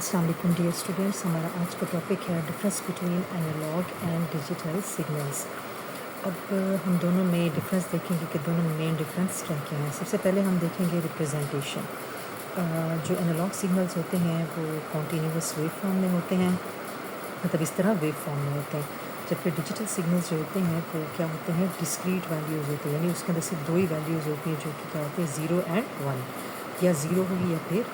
अस्सलाम वालेकुम dear students, हमारा आज का टॉपिक है difference between analog and digital signals. अब हम दोनों में डिफरेंस देखेंगे कि दोनों में मेन डिफरेंस क्या क्या है। सबसे पहले हम देखेंगे रिप्रेजेंटेशन। जो एनालॉग सिग्नल्स होते हैं वो कॉन्टीन्यूअस वेव फॉर्म में होते हैं, मतलब इस तरह वेव फॉर्म में होते हैं, जबकि डिजिटल सिग्नल्स जो होते हैं वो क्या होते हैं, डिस्क्रीट वैल्यूज़ होते हैं, यानी उसके अंदर सिर्फ दो ही वैल्यूज़ होती हैं जो कि क्या होती है, 0 एंड 1, या 0 होगी या फिर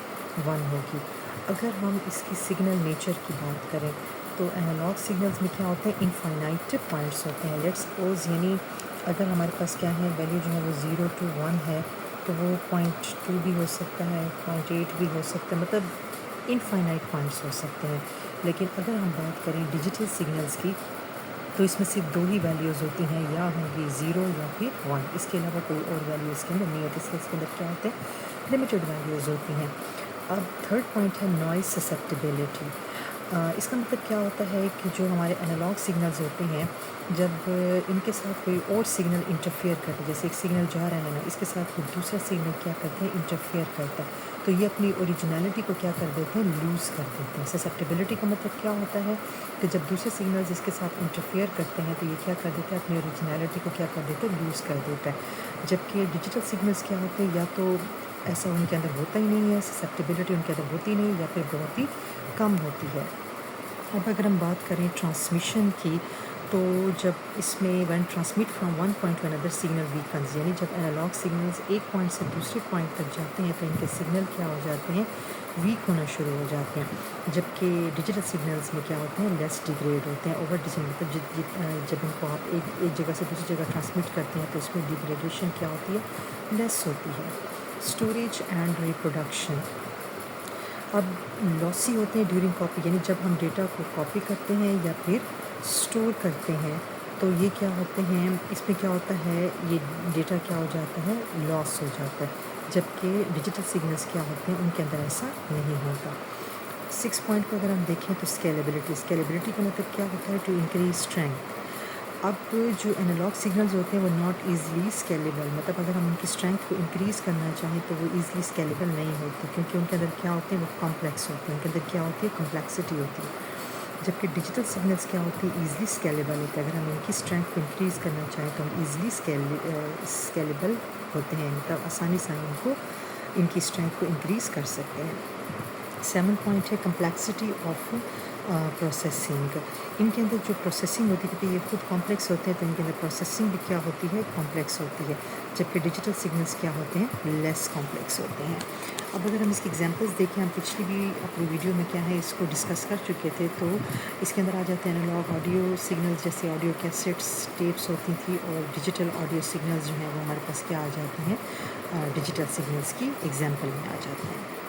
1 होगी। अगर हम इसकी सिग्नल नेचर की बात करें तो एनालॉग सिग्नल्स में क्या होते हैं, इनफाइनाइट पॉइंट्स होते हैं। लेट्स सपोज यानी अगर हमारे पास क्या है, वैल्यू जो है वो 0 to 1 है तो वो 0.2 भी हो सकता है, 0.8 भी हो सकता है, मतलब इनफाइनाइट पॉइंट्स हो सकते हैं। लेकिन अगर हम बात करें डिजिटल सिग्नल्स की तो इसमें सिर्फ दो ही वैल्यूज़ होती हैं, या होंगी 0 या फिर 1, इसके अलावा कोई और वैल्यू इसके अंदर नहीं होती। इसलिए इसके अंदर क्या होते हैं, लिमिटेड वैल्यूज़ होती हैं। अब थर्ड पॉइंट है नॉइज़ ससेप्टिबिलिटी। इसका मतलब क्या होता है कि जो हमारे एनालॉग सिग्नल्स होते हैं, जब इनके साथ कोई और सिग्नल इंटरफेयर करता है, जैसे एक सिग्नल जा रहा है ना, इसके साथ कोई दूसरा सिग्नल क्या करते हैं, इंटरफेयर करता है, तो ये अपनी ओरिजिनलिटी को क्या कर देते हैं, लूज़ कर देते हैं। ससेप्टिबिलिटी का मतलब क्या होता है कि जब दूसरे सिग्नल्स इसके साथ इंटरफेयर करते हैं तो ये क्या कर देता है, अपनी ओरिजिनलिटी को क्या कर देता है, लूज़ कर देता है। जबकि डिजिटल सिग्नल्स क्या होते हैं, या तो ऐसा उनके अंदर होता ही नहीं है, ससेप्टिबिलिटी उनके अंदर होती नहीं, या फिर बहुत ही कम होती है। अब अगर हम बात करें ट्रांसमिशन की, तो जब इसमें one transmit from one point two another signal weakens, यानी जब एनालॉग सिग्नल्स एक पॉइंट से दूसरे पॉइंट तक जाते हैं तो इनके सिग्नल क्या हो जाते हैं, वीक होना शुरू हो जाते हैं। जबकि डिजिटल सिग्नल्स में क्या होते हैं, लेस डिग्रेड होते हैं। ओवर डिग्रेड मतलब जब इनको आप एक जगह से दूसरी जगह ट्रांसमिट करते हैं तो इसमें डिग्रेडेशन क्या होती है, लेस होती है। स्टोरेज एंड रिप्रोडक्शन, अब लॉसी होते हैं ड्यूरिंग कॉपी, यानी जब हम डेटा को कॉपी करते हैं या फिर स्टोर करते हैं तो ये क्या होते हैं, इसमें क्या होता है, ये डेटा क्या हो जाता है, लॉस हो जाता है। जबकि डिजिटल सिग्नल्स क्या होते हैं, उनके अंदर ऐसा नहीं होता। 6 पॉइंट को अगर हम देखें तो स्केलेबिलिटी का मतलब क्या होता है, टू इंक्रीज स्ट्रेंथ। अब जो एनालॉग सिग्नल्स होते हैं वो नॉट ईज़िली स्केलेबल, मतलब अगर हम उनकी स्ट्रेंथ को इंक्रीज़ करना चाहें तो वो ईज़िली स्केलेबल नहीं होती, क्योंकि उनके अंदर क्या होते हैं, वो कॉम्प्लेक्स होते हैं, उनके अंदर क्या होती है, कॉम्प्लेक्सिटी होती है। जबकि डिजिटल सिग्नल्स क्या होती है, ईज़िली स्केलेबल होते हैं। अगर हम इनकी स्ट्रेंथ को इंक्रीज़ करना चाहें तो हम ईज़िली स्केलेबल होते हैं, मतलब आसानी से हम इनको इनकी स्ट्रेंथ को इंक्रीज़ कर सकते हैं। 7 पॉइंट है कम्प्लेक्सिटी ऑफ प्रोसेसिंग। इनके अंदर जो प्रोसेसिंग होती है, क्योंकि ये खुद कॉम्प्लेक्स होते हैं तो इनके अंदर प्रोसेसिंग भी क्या होती है, कॉम्प्लेक्स होती है। जबकि डिजिटल सिग्नल्स क्या होते हैं, लेस कॉम्प्लेक्स होते हैं। अब अगर हम इसकी एग्जांपल्स देखें, हम पिछली भी अपनी वीडियो में क्या है इसको डिस्कस कर चुके थे, तो इसके अंदर आ जाते हैं एनालॉग ऑडियो सिग्नल्स, जैसे ऑडियो कैसेट्स, टेप्स होती थी, और डिजिटल ऑडियो सिग्नल्स जो हैं वो हमारे पास क्या आ जाते हैं, डिजिटल सिग्नल्स की एग्जाम्पल में आ जाते हैं।